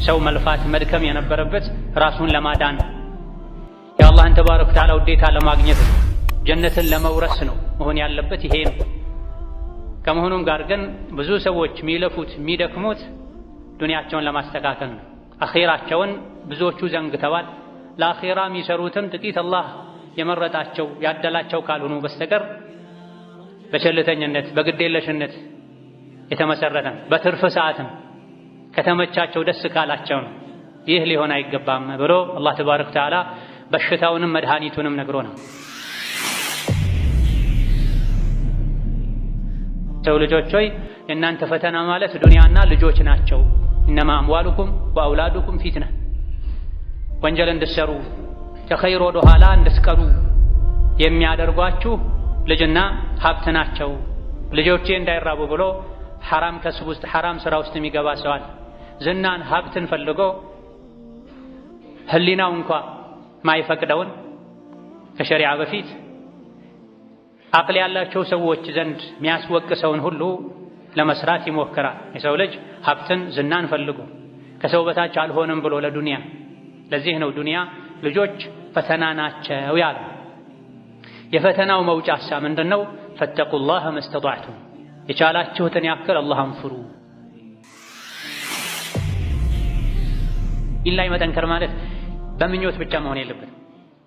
ሰው መልፋት መድከም የነበረበት ራሱን ለማዳን የአላህን ተባረከ ወተዓላ ውዴታ ለማግኘት ጀነትን ለመውረስ ነው መሆን ያለበት ይሄ ነው። ከመሆኑም ጋር ግን ብዙ ሰዎች የሚለፉት የሚደክሙት ዱንያቸውን ለማስተካከል ነው። አኺራቸውን ብዙዎቹ ዘንግተዋል። ለአኺራ የሚሰሩትም ጥቂት አላህ የመረጣቸው ያደላቸው ካልሆኑ በስተቀር በቸልተኝነት በግዴለሽነት የተመሰረተ በትርፍ ሰዓትም ከተመቻቸው ደስ ካላቸው ነው። ይህ ሊሆን አይገባም ብሎ አላህ ተባረከ ወተዓላ በሽታውንም መድኃኒቱንም ነግሮናል። ሰው ልጆች ሆይ የእናንተ ፈተና ማለት ዱንያና ልጆች ናቸው። ኢነማ አምዋሉኩም ወአውላዱኩም ፊትና፣ ወንጀል እንድትሰሩ ከኸይር ወደ ኋላ እንድትቀሩ የሚያደርጓችሁ ልጅና ሀብት ናቸው። ልጆቼ እንዳይራቡ ብሎ ሐራም ከስብ ውስጥ ሐራም ስራ ውስጥ የሚገባ ሰዋል። ዝናን ሀብትን ፈልጎ ህሊናው እንኳ ማይፈቅደውን ከሸሪዓ በፊት አቅል ያላቸው ሰዎች ዘንድ የሚያስወቅሰውን ሁሉ ለመስራት ይሞክራል። የሰው ልጅ ሀብትን ዝናን ፈልጎ ከሰው በታች አልሆንም ብሎ ለዱንያ። ለዚህ ነው ዱንያ ልጆች ፈተና ናቸው ያለ። የፈተናው መውጫሳ ምንድነው? ፈተቁላህ መስተጣዕቱም፣ የቻላችሁትን ያክል አላህን ፍሩ። ኢላይ መጠንከር ማለት በምኞት ብቻ መሆን የለበትም፣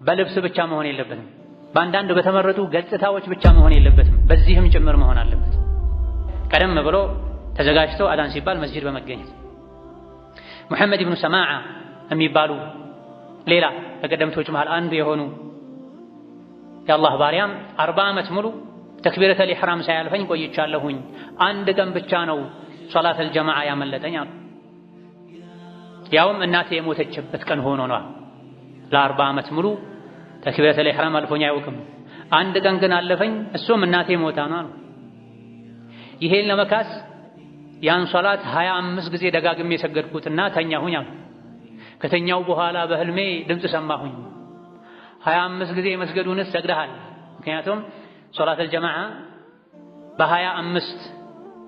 በልብስ ብቻ መሆን የለበትም፣ በአንዳንድ በተመረጡ ገጽታዎች ብቻ መሆን የለበትም፣ በዚህም ጭምር መሆን አለበት። ቀደም ብሎ ተዘጋጅቶ አዳን ሲባል መስጂድ በመገኘት ሙሐመድ ኢብኑ ሰማዓ የሚባሉ ሌላ ከቀደምቶች መሃል አንዱ የሆኑ የአላህ ባሪያም 40 ዓመት ሙሉ ተክቢረተል ኢሕራም ሳያልፈኝ ቆይቻለሁኝ፣ አንድ ቀን ብቻ ነው ሶላተል ጀማዓ ያመለጠኝ አሉ። ያውም እናቴ የሞተችበት ቀን ሆኖ ነው። ለ40 ዓመት ሙሉ ተክቢረተል ኢሕራም አልፎኝ አያውቅም፣ አንድ ቀን ግን አለፈኝ፣ እሱም እናቴ ሞታ ነው አሉ። ይሄን ለመካስ ያን ሶላት 25 ጊዜ ደጋግሜ የሰገድኩትና ተኛሁኝ አሉ። ከተኛው በኋላ በህልሜ ድምፅ ሰማሁኝ፣ 25 ጊዜ መስገዱንስ ሰግደሃል። ምክንያቱም ሶላተል ጀማዓ በ25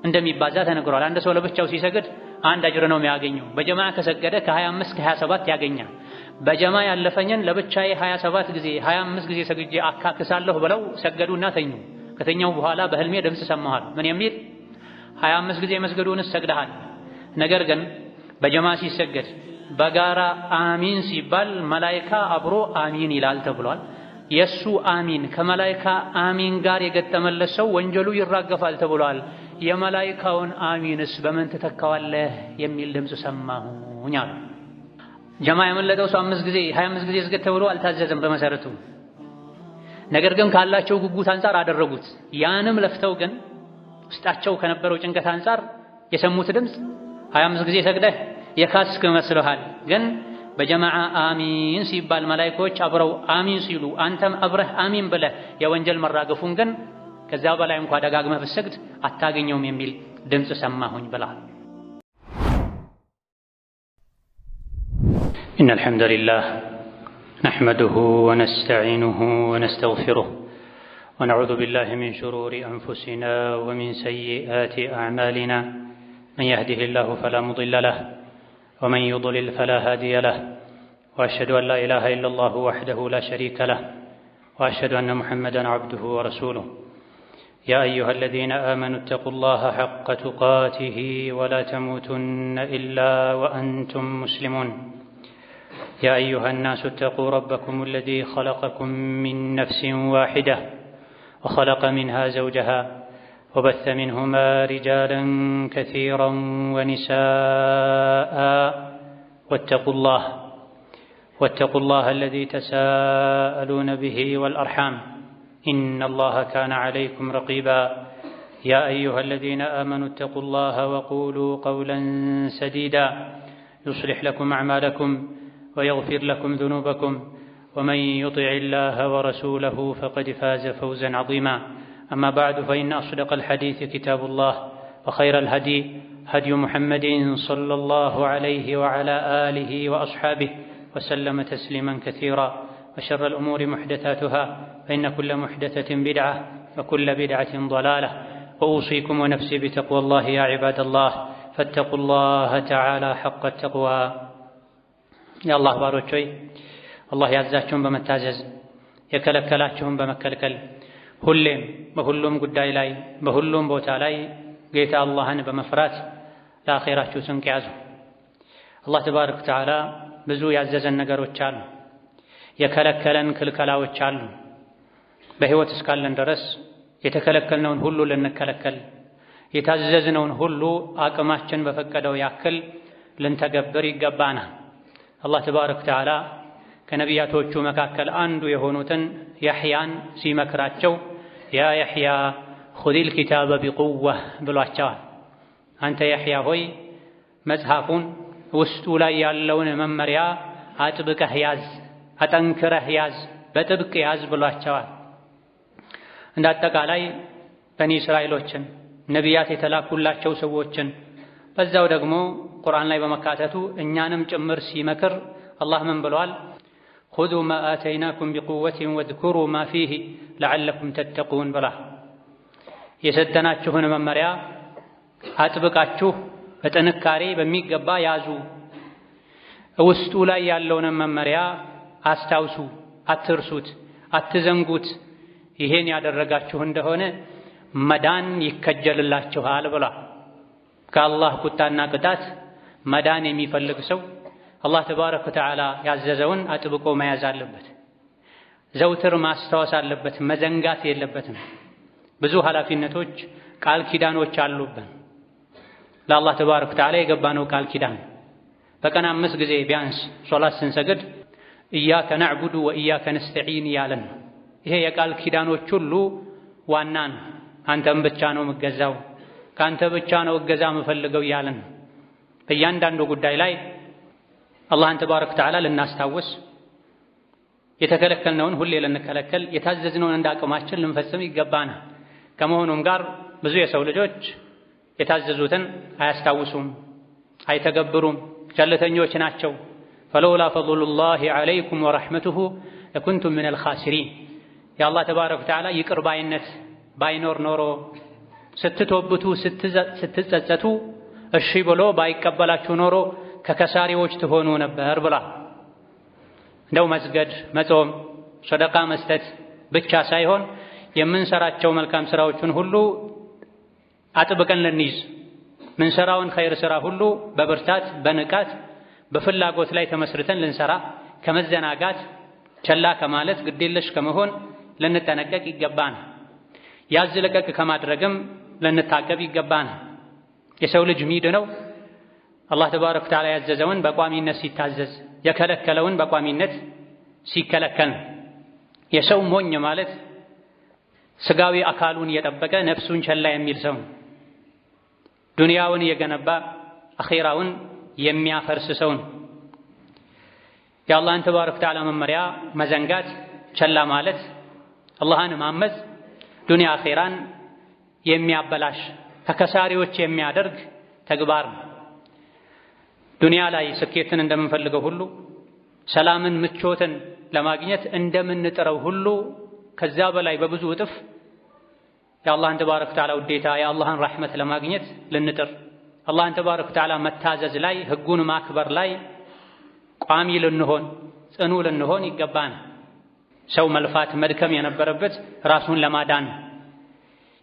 እንደሚባዛ ተነግሯል። አንድ ሰው ለብቻው ሲሰግድ አንድ አጅር ነው የሚያገኘው። በጀማዓ ከሰገደ ከ25 ከ27 ያገኛል። በጀማዓ ያለፈኝን ለብቻዬ 27 ጊዜ 25 ጊዜ ሰግጄ አካክሳለሁ ብለው ሰገዱና ተኙ። ከተኛው በኋላ በህልሜ ድምፅ ሰማኋል። ምን የሚል? 25 ጊዜ መስገዱንስ ሰግደሃል፣ ነገር ግን በጀማዓ ሲሰገድ በጋራ አሚን ሲባል መላኢካ አብሮ አሚን ይላል ተብሏል። የሱ አሚን ከመላኢካ አሚን ጋር የገጠመለት ሰው ወንጀሉ ይራገፋል ተብሏል። የመላኢካውን አሚንስ በምን ትተካዋለህ የሚል ድምፅ ሰማሁኝ አሉ። ጀማዓ ያመለጠው ሰው 5 ጊዜ 25 ጊዜ ስገድ ተብሎ አልታዘዘም በመሰረቱ። ነገር ግን ካላቸው ጉጉት አንፃር አደረጉት። ያንም ለፍተው ግን ውስጣቸው ከነበረው ጭንቀት አንፃር የሰሙት ድምፅ 25 ጊዜ ሰግደህ የካስክ መስሎሃል፣ ግን በጀማዓ አሚን ሲባል መላኢኮች አብረው አሚን ሲሉ አንተም አብረህ አሚን ብለህ የወንጀል መራገፉን ግን ከዛ በላይ እንኳን ደጋግመህ ብትሰግድ አታገኘውም የሚል ድምፅ ሰማሁኝ ብለዋል። ኢነል ሐምደሊላህ ነሕመዱሁ ወነስተዒኑሁ ወነስተግፊሩህ ወነዑዙ ቢላሂ ሚን ሹሩሪ አንፉሲና ወሚን ሰይኢአቲ አዕማሊና መን የህዲሂላሁ ፈላ ሙዲለ ለህ ومن يضلل فلا هادي له وأشهد أن لا إله إلا الله وحده لا شريك له وأشهد أن محمدا عبده ورسوله يا أيها الذين آمنوا اتقوا الله حق تقاته ولا تموتن إلا وأنتم مسلمون يا أيها الناس اتقوا ربكم الذي خلقكم من نفس واحدة وخلق منها زوجها وبث منهما رجالا كثيرا ونساء واتقوا الله الذي تساءلون به والأرحام إن الله كان عليكم رقيبا يا أيها الذين آمنوا اتقوا الله وقولوا قولا سديدا يصلح لكم أعمالكم ويغفر لكم ذنوبكم ومن يطع الله ورسوله فقد فاز فوزا عظيما أما بعد فإن أصدق الحديث كتاب الله وخير الهدي هدي محمد صلى الله عليه وعلى آله وأصحابه وسلم تسليما كثيرا وشر الأمور محدثاتها فإن كل محدثة بدعة وكل بدعة ضلالة وأوصيكم ونفسي بتقوى الله يا عباد الله فاتقوا الله تعالى حق التقوى يا الله ባሮች ሆይ አላህ ያዛችሁን በመታዘዝ የከለከላችሁን በመከልከል ሁሌም በሁሉም ጉዳይ ላይ በሁሉም ቦታ ላይ ጌታ አላህን በመፍራት ለአኺራችሁ ስንቅ ያዙ። አላህ ተባረከ ወተዓላ ብዙ ያዘዘን ነገሮች አሉ፣ የከለከለን ክልከላዎች አሉ። በህይወት እስካለን ድረስ የተከለከልነውን ሁሉ ልንከለከል፣ የታዘዝነውን ሁሉ አቅማችን በፈቀደው ያክል ልንተገብር ይገባናል። አላህ ተባረከ ወተዓላ ከነቢያቶቹ መካከል አንዱ የሆኑትን ያሕያን ሲመክራቸው ያ ያሕያ ኹዚል ኪታበ ቢቁወህ ብሏቸዋል። አንተ ያሕያ ሆይ መጽሐፉን ውስጡ ላይ ያለውን መመሪያ አጥብቀህ ያዝ፣ አጠንክረህ ያዝ፣ በጥብቅ ያዝ ብሏቸዋል። እንደ አጠቃላይ በኒ እስራኤሎችን ነቢያት የተላኩላቸው ሰዎችን በዛው ደግሞ ቁርአን ላይ በመካተቱ እኛንም ጭምር ሲመክር አላህ ምን ብሏል? ኹዙ ማ አተይናኩም ቢቁወቲን ወዝኩሩ ማ ፊህ ለዐለኩም ተተቁን ብላ የሰጠናችሁን መመሪያ አጥብቃችሁ በጥንካሬ በሚገባ ያዙ፣ ውስጡ ላይ ያለውን መመሪያ አስታውሱ፣ አትርሱት፣ አትዘንጉት። ይሄን ያደረጋችሁ እንደሆነ መዳን ይከጀልላችኋል ብላ ከአላህ ቁጣና ቅጣት መዳን የሚፈልግ ሰው አላህ ተባረከ ወተዓላ ያዘዘውን አጥብቆ መያዝ አለበት። ዘውትር ማስታወስ አለበት፣ መዘንጋት የለበትም። ብዙ ኃላፊነቶች፣ ቃል ኪዳኖች አሉብን። ለአላህ ተባረከ ወተዓላ የገባነው ቃል ኪዳን በቀን 5 ጊዜ ቢያንስ ሶላት ስንሰግድ ኢያከ ነዕቡዱ ወኢያከ ነስተዒን እያለን ነው። ይሄ የቃል ኪዳኖች ሁሉ ዋና ነው። አንተም ብቻ ነው የምገዛው፣ ከአንተ ብቻ ነው እገዛ የምፈልገው እያለን ነው። በእያንዳንዱ ጉዳይ ላይ አላህን ተባረከ ወተዓላ ልናስታውስ፣ የተከለከልነውን ሁሌ ልንከለከል፣ የታዘዝነውን እንደ አቅማችን ልንፈጽም ይገባናል። ከመሆኑም ጋር ብዙ የሰው ልጆች የታዘዙትን አያስታውሱም፣ አይተገብሩም፣ ቸልተኞች ናቸው። ፈለውላ ፈድሉላሂ ዐለይኩም ወረሕመቱሁ ለኩንቱም ሚነል ኻሲሪን። የአላህ ተባረከ ወተዓላ ይቅር ባይነት ባይኖር ኖሮ ስትቶብቱ ስትጸጸቱ እሺ ብሎ ባይቀበላችሁ ኖሮ ከከሳሪዎች ትሆኑ ነበር ብላ እንደው መስገድ፣ መጾም፣ ሰደቃ መስጠት ብቻ ሳይሆን የምንሰራቸው መልካም ስራዎችን ሁሉ አጥብቀን ልንይዝ፣ ምንሰራውን ኸይር ስራ ሁሉ በብርታት በንቃት በፍላጎት ላይ ተመስርተን ልንሰራ፣ ከመዘናጋት ቸላ ከማለት ግዴለሽ ከመሆን ልንጠነቀቅ ይገባናል። ያዝ ለቀቅ ከማድረግም ልንታቀብ ይገባናል። የሰው ልጅ ሚድነው አላህ ተባረከ ወተዓላ ያዘዘውን በቋሚነት ሲታዘዝ፣ የከለከለውን በቋሚነት ሲከለከል። የሰው ሞኝ ማለት ስጋዊ አካሉን እየጠበቀ ነፍሱን ቸላ የሚል ሰው፣ ዱንያውን እየገነባ አኺራውን የሚያፈርስ ሰው። የአላህን ተባረከ ወተዓላ መመሪያ መዘንጋት፣ ቸላ ማለት፣ አላህን ማመፅ ዱንያ አኺራን የሚያበላሽ ከከሳሪዎች የሚያደርግ ተግባር ነው። ዱንያ ላይ ስኬትን እንደምንፈልገው ሁሉ ሰላምን፣ ምቾትን ለማግኘት እንደምንጥረው ሁሉ ከዛ በላይ በብዙ እጥፍ የአላህን ተባረከ ወተዓላ ውዴታ የአላህን ረሕመት ለማግኘት ልንጥር፣ አላህን ተባረከ ወተዓላ መታዘዝ ላይ ህጉን ማክበር ላይ ቋሚ ልንሆን ጽኑ ልንሆን ይገባን። ሰው መልፋት መድከም የነበረበት ራሱን ለማዳን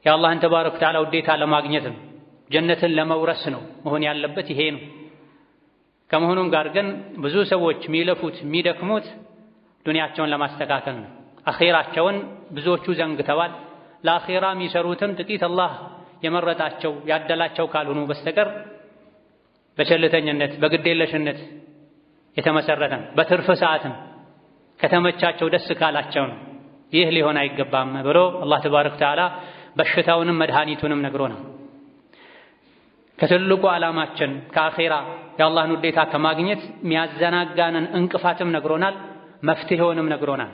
የአላህን ተባረከ ወተዓላ ውዴታ ለማግኘት ነው፣ ጀነትን ለመውረስ ነው መሆን ያለበት ይሄ ነው። ከመሆኑም ጋር ግን ብዙ ሰዎች የሚለፉት የሚደክሙት ዱንያቸውን ለማስተካከል ነው። አኺራቸውን ብዙዎቹ ዘንግተዋል። ለአኺራ የሚሰሩትም ጥቂት አላህ የመረጣቸው ያደላቸው ካልሆኑ በስተቀር በቸልተኝነት በግዴለሽነት የተመሰረተ በትርፍ ሰዓትም ከተመቻቸው ደስ ካላቸው ነው። ይህ ሊሆን አይገባም ብሎ አላህ ተባረከ ወተዓላ በሽታውንም መድኃኒቱንም ነግሮናል። ከትልቁ ዓላማችን ከአኺራ የአላህን ውዴታ ከማግኘት የሚያዘናጋንን እንቅፋትም ነግሮናል፣ መፍትሄውንም ነግሮናል።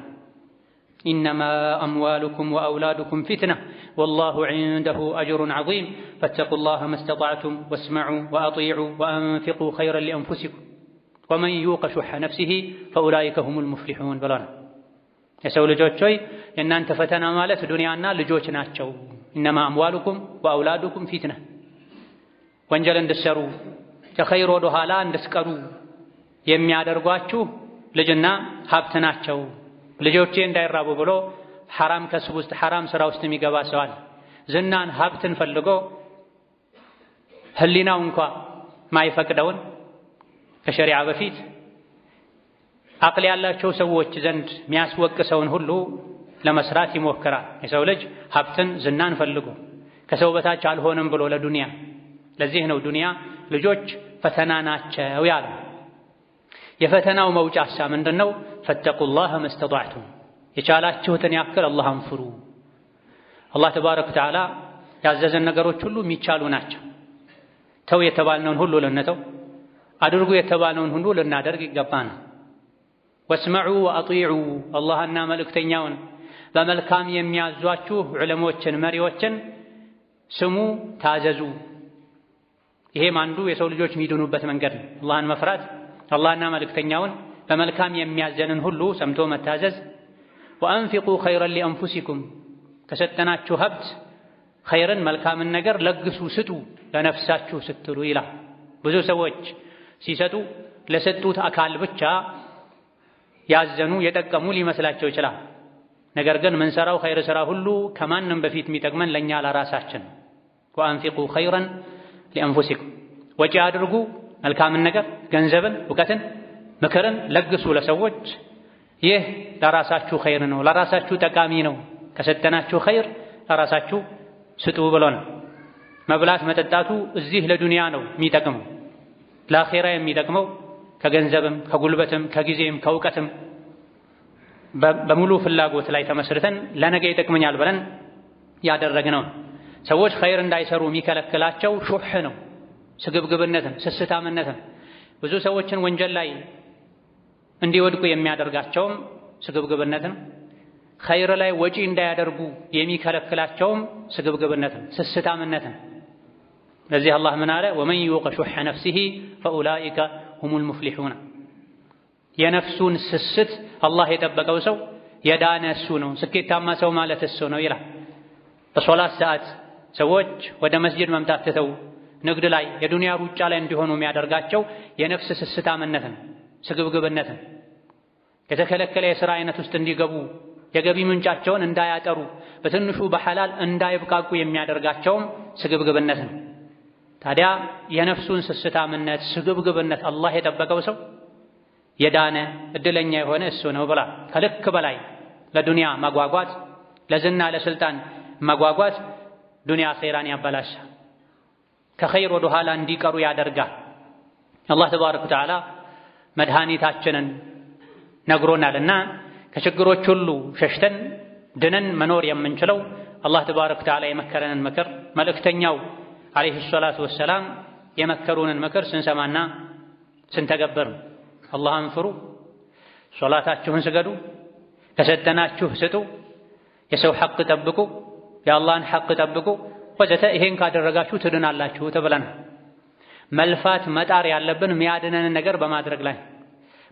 ኢነማ አምዋሉኩም ወአውላዱኩም ፊትና ወላሁ ዒንደሁ አጅሩን ዐዚም ፈተቁላህ መስተጣዕቱም ወስመዑ ወአጢዑ ወአንፊቁ ኸይረን ሊአንፉሲኩም ወመን ዩቀ ሹሐ ነፍሲሂ ፈኡላኢከ ሁሙል ሙፍሊሑን ብለናል። የሰው ልጆች ሆይ የእናንተ ፈተና ማለት ዱንያና ልጆች ናቸው። ኢነማ አምዋሉኩም ወአውላዱኩም ፊትና ወንጀል እንድትሰሩ ከኸይር ወደ ኋላ እንድትቀሩ የሚያደርጓችሁ ልጅና ሀብት ናቸው። ልጆቼ እንዳይራቡ ብሎ ሐራም ከስብ ውስጥ ሐራም ስራ ውስጥ የሚገባ ሰው አለ። ዝናን ሀብትን ፈልጎ ህሊናው እንኳ ማይፈቅደውን ከሸሪዓ በፊት አቅል ያላቸው ሰዎች ዘንድ የሚያስወቅሰውን ሁሉ ለመስራት ይሞክራል። የሰው ልጅ ሀብትን ዝናን ፈልጎ ከሰው በታች አልሆንም ብሎ ለዱንያ። ለዚህ ነው ዱንያ ልጆች ፈተና ናቸው ያለው። የፈተናው መውጫሳ ምንድነው? ፈተቁላህ መስተጣዕቱም፣ የቻላችሁትን ያክል አላህን ፍሩ። አላህ ተባረከ ወተዓላ ያዘዘን ነገሮች ሁሉ የሚቻሉ ናቸው። ተው የተባልነውን ሁሉ ልንተው፣ አድርጉ የተባልነውን ሁሉ ልናደርግ ይገባናል። ወስመዑ ወአጢዑ፣ አላህና መልእክተኛውን በመልካም የሚያዟችሁ ዑለሞችን መሪዎችን ስሙ፣ ታዘዙ። ይሄም አንዱ የሰው ልጆች የሚድኑበት መንገድ ነው። አላህን መፍራት፣ አላህና መልእክተኛውን በመልካም የሚያዘንን ሁሉ ሰምቶ መታዘዝ። ወአንፊቁ ኸይረን ሊአንፉሲኩም፣ ከሰጠናችሁ ሀብት ኸይርን መልካምን ነገር ለግሱ፣ ስጡ ለነፍሳችሁ ስትሉ ይላል። ብዙ ሰዎች ሲሰጡ ለሰጡት አካል ብቻ ያዘኑ የጠቀሙ ሊመስላቸው ይችላል። ነገር ግን ምንሰራው ኸይር ስራ ሁሉ ከማንም በፊት የሚጠቅመን ለኛ ለራሳችን። ወአንፊቁ ኸይረን ሊአንፉሲኩም፣ ወጪ አድርጉ መልካምን ነገር፣ ገንዘብን፣ እውቀትን፣ ምክርን ለግሱ ለሰዎች። ይህ ለራሳችሁ ኸይር ነው፣ ለራሳችሁ ጠቃሚ ነው። ከሰጠናችሁ ኸይር ለራሳችሁ ስጡ ብሎ ነው። መብላት መጠጣቱ እዚህ ለዱንያ ነው የሚጠቅመው። ለአኼራ የሚጠቅመው ከገንዘብም ከጉልበትም ከጊዜም ከእውቀትም በሙሉ ፍላጎት ላይ ተመስርተን ለነገ ይጠቅመኛል ብለን ያደረግነው። ሰዎች ኸይር እንዳይሰሩ የሚከለክላቸው ሹህ ነው፣ ስግብግብነትም ስስታምነትም። ብዙ ሰዎችን ወንጀል ላይ እንዲወድቁ የሚያደርጋቸውም ስግብግብነትም፣ ኸይር ላይ ወጪ እንዳያደርጉ የሚከለክላቸውም ስግብግብነትም ስስታምነትም። ለዚህ አላህ ምን አለ? ወመን ዩቀ ሹሐ ነፍሲሂ ፈኡላኢከ ሁሙል ሙፍሊሑን። የነፍሱን ስስት አላህ የጠበቀው ሰው የዳነ እሱ ነው፣ ስኬታማ ሰው ማለት እሱ ነው ይላል። በሶላት ሰዓት ሰዎች ወደ መስጂድ መምጣት ትተው ንግድ ላይ የዱንያ ሩጫ ላይ እንዲሆኑ የሚያደርጋቸው የነፍስ ስስታምነትን ስግብግብነትን፣ የተከለከለ የሥራ አይነት ውስጥ እንዲገቡ የገቢ ምንጫቸውን እንዳያጠሩ በትንሹ በሐላል እንዳይብቃቁ የሚያደርጋቸውም ስግብግብነትን። ታዲያ የነፍሱን ስስታምነት ስግብግብነት አላህ የጠበቀው ሰው የዳነ እድለኛ የሆነ እሱ ነው ብላ። ከልክ በላይ ለዱንያ ማጓጓት፣ ለዝና ለስልጣን ማጓጓት ዱንያ ኸይራን ያበላሻል፣ ከኸይር ወደ ኋላ እንዲቀሩ ያደርጋል። አላህ ተባረከ ወተዓላ መድኃኒታችንን ነግሮናልና ከችግሮች ሁሉ ሸሽተን ድነን መኖር የምንችለው አላህ ተባረከ ወተዓላ የመከረንን ምክር፣ መልእክተኛው ዓለይሂ ሰላቱ ወሰላም የመከሩንን ምክር ስንሰማና ስንተገበር። አላህን ፍሩ፣ ሶላታችሁን ስገዱ፣ ከሰጠናችሁ ስጡ፣ የሰው ሐቅ ጠብቁ፣ የአላህን ሐቅ ጠብቁ ወዘተ። ይሄን ካደረጋችሁ ትድናላችሁ ተብለናል። መልፋት መጣር ያለብን የሚያድነንን ነገር በማድረግ ላይ።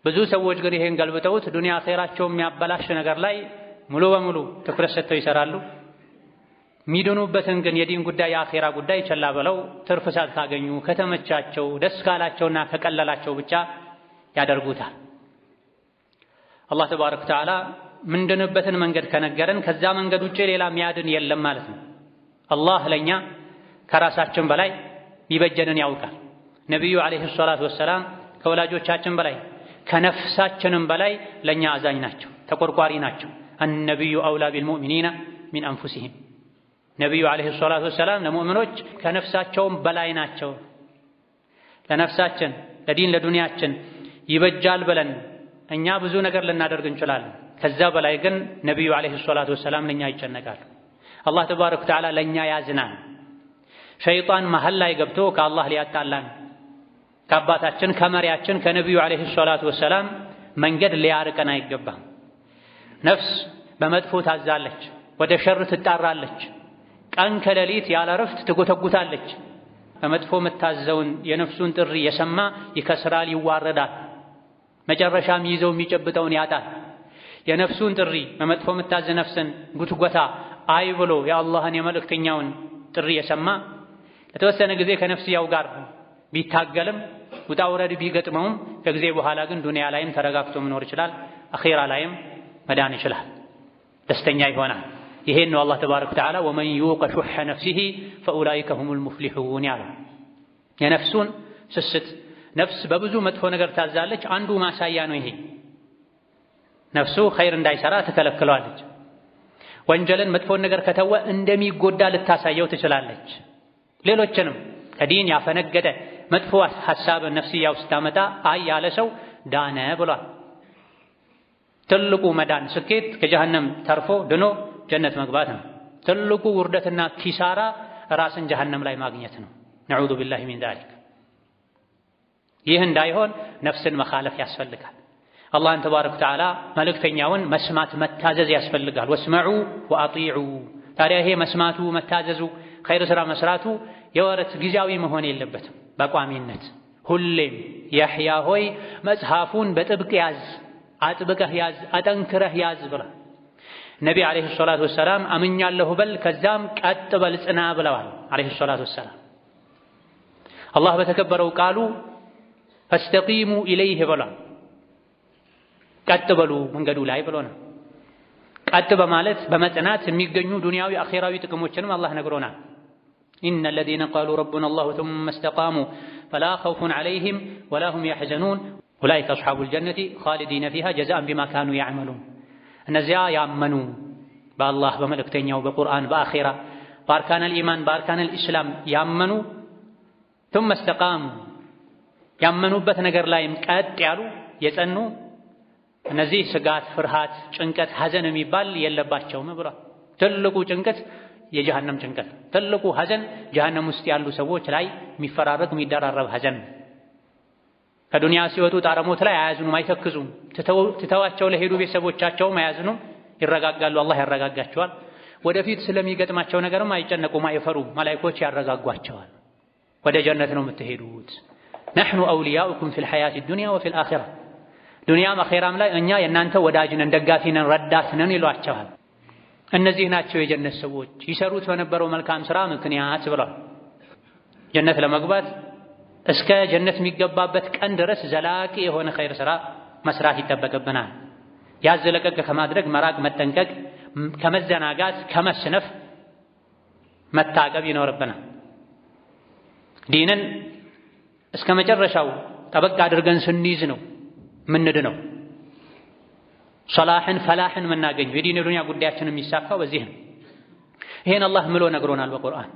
ብዙ ሰዎች ግን ይሄን ገልብጠውት ዱንያ ኸይራቸው የሚያበላሽ ነገር ላይ ሙሉ በሙሉ ትኩረት ሰጥተው ይሰራሉ። የሚድኑበትን ግን የዲን ጉዳይ የአኼራ ጉዳይ ቸላ ብለው ትርፍ ሰዓት ካገኙ ከተመቻቸው ደስ ካላቸውና ከቀለላቸው ብቻ ያደርጉታል። አላህ ተባረከ ወተዓላ ምንድንበትን መንገድ ከነገረን ከዛ መንገድ ውጭ ሌላ ሚያድን የለም ማለት ነው። አላህ ለኛ ከራሳችን በላይ የሚበጀንን ያውቃል። ነቢዩ ዓለይሂ ሰላቱ ወሰላም ከወላጆቻችን በላይ ከነፍሳችንም በላይ ለኛ አዛኝ ናቸው፣ ተቆርቋሪ ናቸው። አነቢዩ አውላ ቢልሙእሚኒና ሚን አንፉሲሂም። ነቢዩ ዓለይሂ ሰላቱ ወሰላም ለሙእሚኖች ከነፍሳቸውም በላይ ናቸው። ለነፍሳችን ለዲን ለዱንያችን ይበጃል ብለን እኛ ብዙ ነገር ልናደርግ እንችላለን። ከዛ በላይ ግን ነቢዩ ዓለይሂ ሰላቱ ወሰላም ለኛ ይጨነቃሉ። አላህ ተባረከ ወተዓላ ለኛ ያዝናል። ሸይጣን መሀል ላይ ገብቶ ከአላህ ሊያጣላን ከአባታችን ከመሪያችን ከነቢዩ ዓለይሂ ሰላቱ ወሰላም መንገድ ሊያርቀን አይገባም። ነፍስ በመጥፎ ታዛለች፣ ወደ ሸር ትጣራለች፣ ቀን ከሌሊት ያለ ረፍት ትጎተጉታለች። በመጥፎ የምታዘውን የነፍሱን ጥሪ የሰማ ይከስራል፣ ይዋረዳል። መጨረሻም ይዘው የሚጨብጠውን ያጣል። የነፍሱን ጥሪ በመጥፎ የምታዝ ነፍስን ጉትጎታ አይ ብሎ የአላህን የመልእክተኛውን ጥሪ የሰማ ለተወሰነ ጊዜ ከነፍስያው ጋር ቢታገልም ውጣ ውረድ ቢገጥመውም ከጊዜ በኋላ ግን ዱንያ ላይም ተረጋግቶ መኖር ይችላል፣ አኺራ ላይም መዳን ይችላል፣ ደስተኛ ይሆናል። ይሄን ነው አላህ ተባረከ ወተዓላ ወመን ዩቀ ሹሐ ነፍሲሂ ፈኡላኢከ ሁሙል ሙፍሊሑን ያለው። የነፍሱን ስስት ነፍስ በብዙ መጥፎ ነገር ታዛለች። አንዱ ማሳያ ነው ይሄ። ነፍሱ ኸይር እንዳይሰራ ትከለክለዋለች። ወንጀልን መጥፎን ነገር ከተወ እንደሚጎዳ ልታሳየው ትችላለች። ሌሎችንም ከዲን ያፈነገጠ መጥፎ ሐሳብ ነፍስያው ስታመጣ አይ ያለ ሰው ዳነ ብሏል። ትልቁ መዳን ስኬት ከጀሃነም ተርፎ ድኖ ጀነት መግባት ነው። ትልቁ ውርደትና ኪሳራ ራስን ጀሃነም ላይ ማግኘት ነው። ነዑዙ ቢላሂ ሚን ዛሊክ። ይህ እንዳይሆን ነፍስን መኻለፍ ያስፈልጋል። አላህን ተባረከ ወተዓላ መልእክተኛውን መስማት መታዘዝ ያስፈልጋል። ወስመዑ ወአጢዑ። ታዲያ ይሄ መስማቱ መታዘዙ ኸይር ሥራ መስራቱ የወረት ጊዜያዊ መሆን የለበትም። በቋሚነት ሁሌም ያሕያ ሆይ መጽሐፉን በጥብቅ ያዝ፣ አጥብቀህ ያዝ፣ አጠንክረህ ያዝ ብላ ነቢ ዓለይሂ ሰላቱ ወሰላም አምኛለሁ በል ከዛም ቀጥ በል ጽና ብለዋል ዓለይሂ ሰላቱ ወሰላም። አላህ በተከበረው ቃሉ ፈስተቂሙ ኢለይህ ብሏል። ቀጥ በሉ መንገዱ ላይ ብሎ ነው። ቀጥ በማለት በመጽናት የሚገኙ ዱንያዊ አኼራዊ ጥቅሞችንም አላህ ነግሮናል። ኢነ ለዚነ ቃሉ ረቡና አላሁ ሱመ እስተቃሙ ፈላ ኸውፉን ዐለይሂም ወላ ሁም የሕዘኑን ኡላኢከ አስሓቡል ጀነቲ ኻሊዲነ ፊሃ ጀዛአን ቢማ ካኑ ያዕመሉን። እነዚያ ያመኑ በአላህ በመልእክተኛው በቁርአን በአኼራ በአርካነል ኢማን በአርካነል ኢስላም ያመኑ ሱመ እስተቃሙ ያመኑበት ነገር ላይም ቀጥ ያሉ የጸኑ እነዚህ ስጋት፣ ፍርሃት፣ ጭንቀት፣ ሐዘን የሚባል የለባቸውም ብሏል። ትልቁ ጭንቀት የጀሃነም ጭንቀት፣ ትልቁ ሐዘን ጀሃነም ውስጥ ያሉ ሰዎች ላይ የሚፈራረቅ የሚደራረብ ሐዘን። ከዱንያ ሲወጡ ጣረሞት ላይ አያዝኑም፣ አይተክዙም። ትተዋቸው ለሄዱ ቤተሰቦቻቸውም አያዝኑም፣ ይረጋጋሉ። አላህ ያረጋጋቸዋል። ወደፊት ስለሚገጥማቸው ነገርም አይጨነቁም፣ አይፈሩም። መላኢኮች ያረጋጓቸዋል። ወደ ጀነት ነው የምትሄዱት። ነሕኑ አውሊያኡኩም ፊል ሐያቲ ዱንያ ወፊል አኺራ። ዱንያም አኼራም ላይ እኛ የእናንተ ወዳጅ ነን፣ ደጋፊ ነን፣ ረዳት ነን ይሏቸዋል። እነዚህ ናቸው የጀነት ሰዎች ይሰሩት በነበረው መልካም ሥራ ምክንያት ብሏል። ጀነት ለመግባት እስከ ጀነት የሚገባበት ቀን ድረስ ዘላቂ የሆነ ኸይር ሥራ መስራት ይጠበቅብናል። ያዝ ለቀቅ ከማድረግ መራቅ፣ መጠንቀቅ፣ ከመዘናጋት ከመስነፍ መታቀብ ይኖርብናል። ዲንን እስከ መጨረሻው ጠበቅ አድርገን ስንይዝ ነው ምንድነው ሰላሕን ፈላሕን የምናገኘው። የዲን የዱንያ ጉዳያችን የሚሳካው በዚህ ነው። ይሄን አላህ ምሎ ነግሮናል በቁርአን።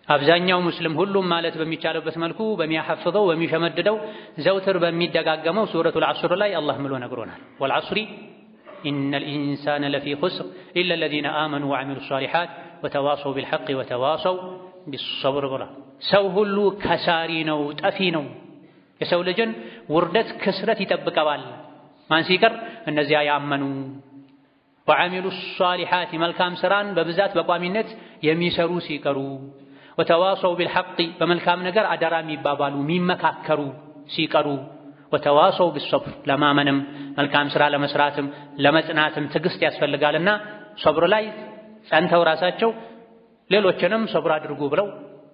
አብዛኛው ሙስሊም ሁሉም ማለት በሚቻልበት መልኩ በሚያሐፍዘው በሚሸመድደው ዘውትር በሚደጋገመው ሱረቱል ዐስር ላይ አላህ ምሎ ነግሮናል። ወልዐስሪ ኢነል ኢንሳነ ለፊ ኹስር ኢላ አለዚነ አመኑ ወዐሚሉ ሷሊሓት ወተዋሰው ቢልሐቅ ወተዋሰው ቢሰብር ብሏል። ሰው ሁሉ ከሳሪ ነው፣ ጠፊ ነው። የሰው ልጅን ውርደት ክስረት ይጠብቀዋል። ማን ሲቀር? እነዚያ ያመኑ ወዐሚሉ ሷሊሓት መልካም ሥራን በብዛት በቋሚነት የሚሰሩ ሲቀሩ፣ ወተዋሰው ቢልሐቅ በመልካም ነገር አደራ የሚባባሉ የሚመካከሩ ሲቀሩ፣ ወተዋሰው ቢሰብር ለማመንም መልካም ሥራ ለመስራትም ለመጽናትም ትዕግስት ያስፈልጋልና ሰብር ላይ ጸንተው ራሳቸው ሌሎችንም ሰብር አድርጉ ብለው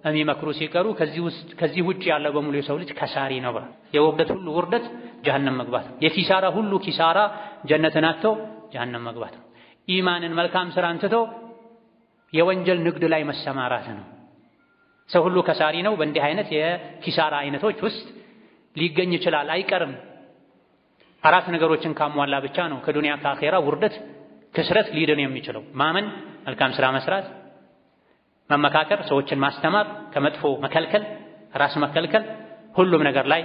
የሚመክሩ ሲቀሩ ከዚህ ውጭ ያለው በሙሉ የሰው ልጅ ከሳሪ ነው። የውርደት ሁሉ ውርደት ጀሃነም መግባት፣ የኪሳራ ሁሉ ኪሳራ ጀነትን አጥቶ ጀሃነም መግባት ነው። ኢማንን መልካም ሥራን ትቶ የወንጀል ንግድ ላይ መሰማራት ነው። ሰው ሁሉ ከሳሪ ነው። በእንዲህ አይነት የኪሳራ አይነቶች ውስጥ ሊገኝ ይችላል፣ አይቀርም። አራት ነገሮችን ካሟላ ብቻ ነው ከዱንያ ከአኼራ ውርደት ክስረት ሊድን የሚችለው። ማመን፣ መልካም ሥራ መስራት፣ መመካከር፣ ሰዎችን ማስተማር፣ ከመጥፎ መከልከል፣ ራስ መከልከል፣ ሁሉም ነገር ላይ